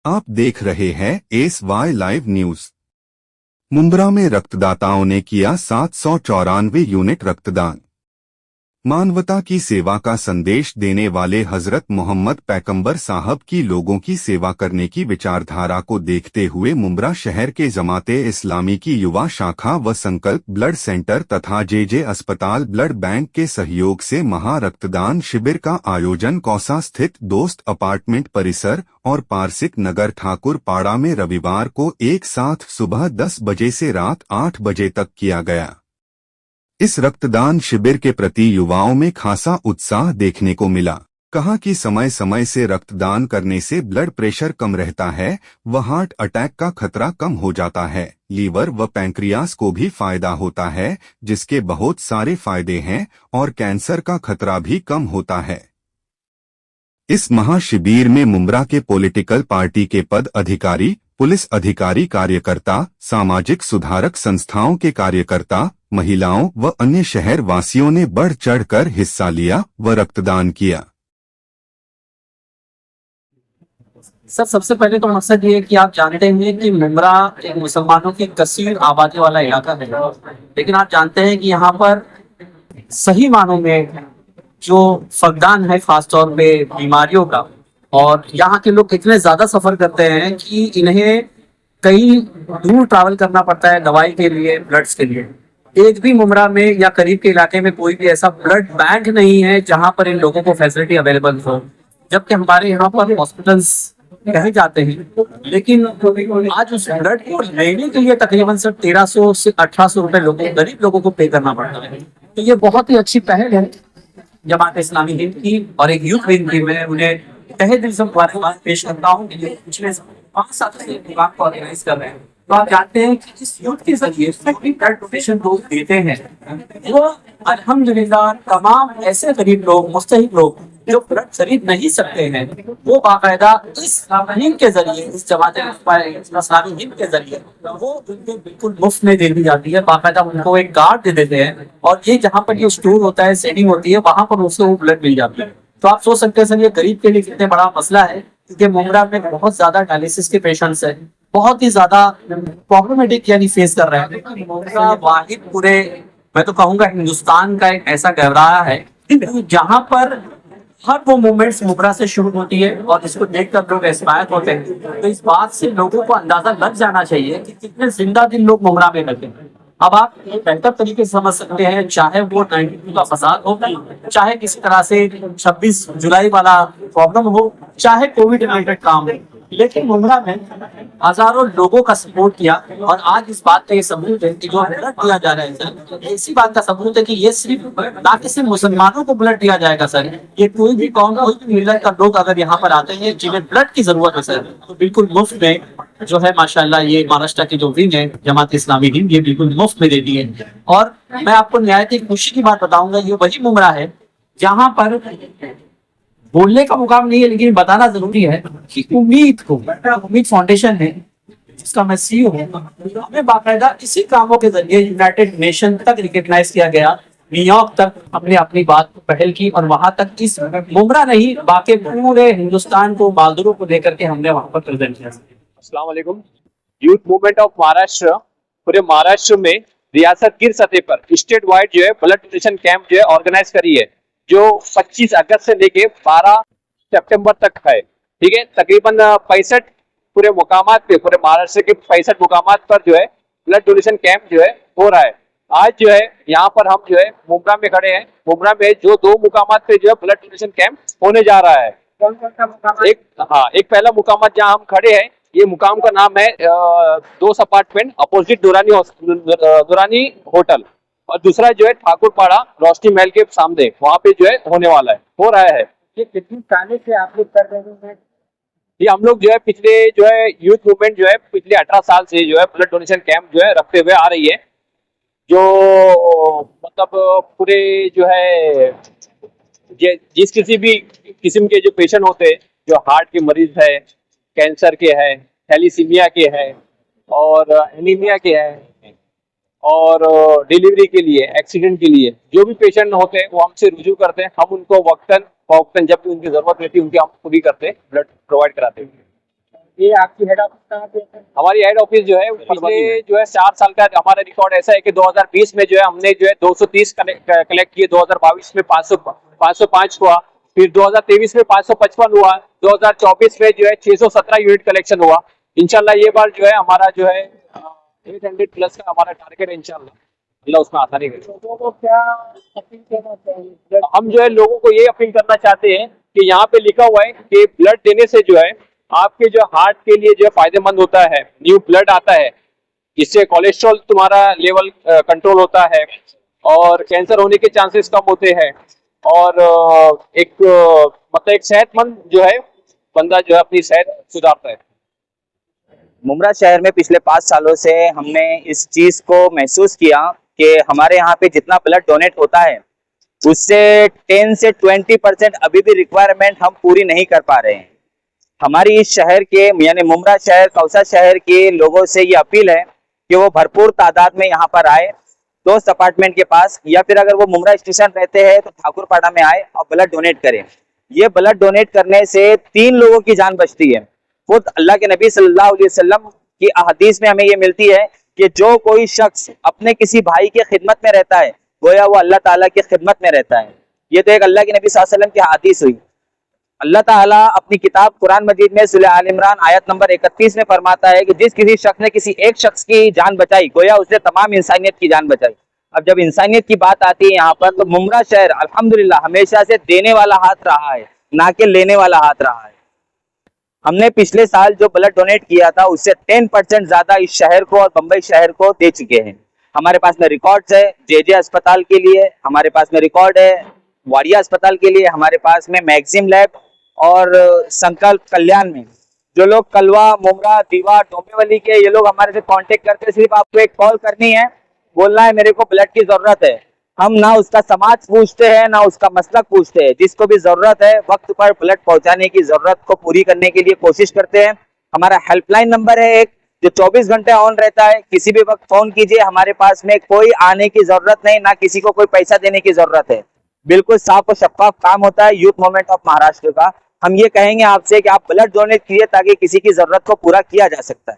आप देख रहे हैं एस लाइव न्यूज। मुंब्रा में रक्तदाताओं ने किया 794 यूनिट रक्तदान। मानवता की सेवा का संदेश देने वाले हजरत मोहम्मद पैगंबर साहब की लोगों की सेवा करने की विचारधारा को देखते हुए मुंब्रा शहर के जमाते इस्लामी की युवा शाखा व संकल्प ब्लड सेंटर तथा जे अस्पताल ब्लड बैंक के सहयोग से महा रक्तदान शिविर का आयोजन कौसा स्थित दोस्त अपार्टमेंट परिसर और पारसिक नगर ठाकुर पाड़ा में रविवार को एक साथ सुबह 10 बजे से रात 8 बजे तक किया गया। इस रक्तदान शिविर के प्रति युवाओं में खासा उत्साह देखने को मिला। कहा कि समय समय से रक्तदान करने से ब्लड प्रेशर कम रहता है व हार्ट अटैक का खतरा कम हो जाता है। लीवर व पैंक्रियास को भी फायदा होता है, जिसके बहुत सारे फायदे हैं और कैंसर का खतरा भी कम होता है। इस महाशिविर में मुंब्रा के पॉलिटिकल पार्टी के पद अधिकारी, पुलिस अधिकारी, कार्यकर्ता, सामाजिक सुधारक संस्थाओं के कार्यकर्ता, महिलाओं व अन्य शहर वासियों ने बढ़ चढ़कर हिस्सा लिया व रक्तदान किया। सर, सबसे पहले तो मकसद ये है कि आप जानते हैं कि मुंब्रा एक मुसलमानों की कसीर आबादी वाला इलाका है, लेकिन आप जानते हैं कि यहाँ पर सही मानों में जो फकदान है खासतौर पे बीमारियों का, और यहाँ के लोग इतने ज्यादा सफर करते हैं कि इन्हें कई दूर ट्रैवल करना पड़ता है दवाई के लिए, ब्लड्स के लिए। एक भी मुंब्रा में या करीब के इलाके में कोई भी ऐसा ब्लड बैंक नहीं है जहां पर इन लोगों को फैसिलिटी अवेलेबल हो, जबकि हमारे यहाँ पर हॉस्पिटल्स कहे जाते हैं, लेकिन आज उस ब्लड को लेने के लिए तकरीबन सिर्फ 1300 से 1800 रुपए गरीब लोगों को पे करना पड़ता है। तो ये बहुत ही अच्छी पहल है जमात इस्लामी हिंद की और एक यूथ विंग की। मैं उन्हें तहे दिल से मुबारकबाद पेश करता हूँ कि पिछले 5 साल से प्रोग्राम को ऑर्गेनाइज कर रहे हैं। तो आप जानते हैं कि इस यूथ के जरिए ब्लड डोनेशन लोग देते हैं, वो अल्हम्दुलिल्लाह तमाम ऐसे गरीब लोग, मुस्तहिक लोग जो ब्लड खरीद नहीं सकते हैं, वो बाकायदा इस हिंद के जरिए, इस जमात इस्लामी हिंद के जरिए वो उनको बिल्कुल मुफ्त में दे दी जाती है। बाकायदा उनको एक कार्ड दे देते हैं और ये जहाँ पर ये स्टोर होता है, सेटिंग होती है, वहां पर उससे वो ब्लड मिल जाती है। तो आप सोच सकते हैं सर, ये गरीब के लिए कितने बड़ा मसला है, क्योंकि मुंब्रा में बहुत ज्यादा डायलिसिस के पेशेंट्स हैं, बहुत ही ज्यादा प्रॉब्लमेटिक यानी फेस कर रहे हैं। मुंब्रा वाहिद पूरे, मैं तो कहूंगा हिंदुस्तान का एक ऐसा गहराया है जहां पर हर वो मूवमेंट्स मुंब्रा से शुरू होती है और इसको देखकर लोग इंस्पायर होते हैं। तो इस बात से लोगों को अंदाजा लग जाना चाहिए कि कितने जिंदा दिल लोग मुंब्रा में लगे हैं। अब आप बेहतर तरीके से समझ सकते हैं, चाहे वो 92 का फसाद हो, चाहे किसी तरह से 26 जुलाई वाला प्रॉब्लम हो, चाहे कोविड रिलेटेड काम हो, लेकिन मुंब्रा में हजारों लोगों का सपोर्ट किया। और आज इस बात का ये सबूत है कि जो ब्लड दिया जा रहा है सर, इसी बात का सबूत है कि ये सिर्फ ना कि सिर्फ मुसलमानों को ब्लड दिया जाएगा सर, ये कोई भी कौम, कोई भी मिलत का लोग अगर यहाँ पर आते हैं जिन्हें ब्लड की जरूरत है सर, तो बिल्कुल मुफ्त में जो है माशाल्लाह ये महाराष्ट्र की जो विंग है जमात इस्लामी हिंद, ये बिल्कुल मुफ्त में देती है। और मैं आपको निहायत ही खुशी की बात बताऊंगा, ये वही मुंब्रा है जहाँ पर बोलने का मुकाम नहीं है, लेकिन बताना जरूरी है कि उम्मीद फाउंडेशन है, जिसका मैं सीईओ हूँ, हमें बाकायदा इसी कामों के जरिए यूनाइटेड नेशन तक रिकॉग्नाइज किया गया, न्यूयॉर्क तक हमने अपनी बात को पहल की और वहां तक इस मुंब्रा नहीं बाकी पूरे हिंदुस्तान को, मालदूरों को लेकर के हमने वहां पर प्रेजेंट किया। अस्सलाम वालेकुम। यूथ मूवमेंट ऑफ महाराष्ट्र पूरे महाराष्ट्र में रियासत गिर सतह पर स्टेट वाइड जो है ब्लड डोनेशन कैंप जो है ऑर्गेनाइज करी है, जो 25 अगस्त से लेके 12 सितंबर तक है। ठीक है, तकरीबन 65 पूरे मुकामात पे, पूरे महाराष्ट्र के 65 मुकामात पर जो है ब्लड डोनेशन कैंप जो है हो रहा है। आज जो है यहाँ पर हम जो है मुंब्रा में खड़े हैं। मुंब्रा में जो 2 मुकामात पे जो है ब्लड डोनेशन कैंप होने जा रहा है। एक पहला मुकामात जहाँ हम खड़े हैं, ये मुकाम का नाम है दोस्त अपार्टमेंट अपोजिट दुरानी होटल, और दूसरा जो है ठाकुरपाड़ा रोशनी महल के सामने, वहाँ पे जो है होने वाला है, हो रहा है। ये कितनी सालों से आप लोग कर रहे हैं? ये हम लोग जो है पिछले जो है यूथ मूवमेंट जो है पिछले 18 साल से जो है ब्लड डोनेशन कैंप जो है रखते हुए आ रही है। जो मतलब पूरे जो है जिस किसी भी किस्म के जो पेशेंट होते हैं, जो हार्ट के मरीज है, कैंसर के है, थैलीसीमिया के है और एनीमिया के है, और डिलीवरी के लिए, एक्सीडेंट के लिए जो भी पेशेंट होते हैं वो हमसे रुजू करते हैं। हम उनको वक्तन जब भी उनकी जरूरत रहती है उनकी हम पूरी करते हैं, ब्लड प्रोवाइड कराते हैं। ये आपकी हेड ऑफिस कहाँ पे है? हमारी हेड ऑफिस जो है पिछले जो है 4 साल का हमारा रिकॉर्ड ऐसा है कि 2020 में जो है हमने जो है 230 कलेक्ट किए, 2022 में 505 हुआ, फिर 2023 में 555 हुआ, 2024 में जो है 617 यूनिट कलेक्शन हुआ। इंशाल्लाह ये बार जो है हमारा जो है 800 प्लस का हमारा टारगेट है इंशाल्लाह, अल्लाह उसमें आसानी करे। लोगों को क्या अपील करना चाहिए? हम जो है लोगों को ये अपील करना चाहते हैं कि यहाँ पे लिखा हुआ है कि ब्लड देने से जो है आपके जो हार्ट के लिए जो है फायदेमंद होता है, न्यू ब्लड आता है, इससे कोलेस्ट्रॉल तुम्हारा लेवल कंट्रोल होता है और कैंसर होने के चांसेस कम होते हैं और मतलब एक सेहतमंद जो है बंदा जो है अपनी सेहत सुधारता है। मुमरा शहर में पिछले 5 सालों से हमने इस चीज को महसूस किया कि हमारे यहाँ पे जितना ब्लड डोनेट होता है उससे 10 से 20% अभी भी रिक्वायरमेंट हम पूरी नहीं कर पा रहे हैं। हमारी इस शहर के यानी मुमरा शहर कौसा शहर के लोगों से ये अपील है कि वो भरपूर तादाद में यहाँ पर आए, दोस्त अपार्टमेंट के पास, या फिर अगर वो मुमरा स्टेशन रहते हैं तो ठाकुरपाड़ा में आए और ब्लड डोनेट करें। ये ब्लड डोनेट करने से 3 लोगों की जान बचती है। खुद अल्लाह के नबी सल्लल्लाहु अलैहि वसल्लम की अहदीस में हमें ये मिलती है कि जो कोई शख्स अपने किसी भाई की खिदमत में रहता है गोया वो अल्लाह ताला की खिदमत में रहता है। ये तो एक अल्लाह के नबी सल्लल्लाहु अलैहि वसल्लम की हदीस हुई। अल्लाह ताला अपनी किताब कुरान मजीद में सूरह आल इमरान आयत नंबर 31 में फरमाता है कि जिस किसी शख्स ने किसी एक शख्स की जान बचाई गोया उसने तमाम इंसानियत की जान बचाई। अब जब इंसानियत की बात आती है यहाँ पर, तो मुमरा शहर अल्हम्दुलिल्लाह हमेशा से देने वाला हाथ रहा है, ना कि लेने वाला हाथ रहा है। हमने पिछले साल जो ब्लड डोनेट किया था उससे 10% ज्यादा इस शहर को और बम्बई शहर को दे चुके हैं। हमारे पास में रिकॉर्ड्स है जे अस्पताल के लिए, हमारे पास में रिकॉर्ड है वाडिया अस्पताल के लिए, हमारे पास में मैक्सिम लैब और संकल्प कल्याण में। जो लोग कलवा, मुमरा, दीवा, डोंबिवली के ये लोग हमारे से कांटेक्ट करते, सिर्फ आपको एक कॉल करनी है, बोलना है मेरे को ब्लड की जरूरत है। हम ना उसका समाज पूछते हैं ना उसका मसलक पूछते हैं, जिसको भी जरूरत है वक्त पर ब्लड पहुंचाने की जरूरत को पूरी करने के लिए कोशिश करते हैं। हमारा हेल्पलाइन नंबर है एक जो 24 घंटे ऑन रहता है, किसी भी वक्त फोन कीजिए। हमारे पास में कोई आने की जरूरत नहीं, ना किसी को कोई पैसा देने की जरूरत है। बिल्कुल साफ और शफाफ काम होता है यूथ मूवमेंट ऑफ महाराष्ट्र का। हम ये कहेंगे आपसे कि आप ब्लड डोनेट कीजिए ताकि किसी की जरूरत को पूरा किया जा सकता है।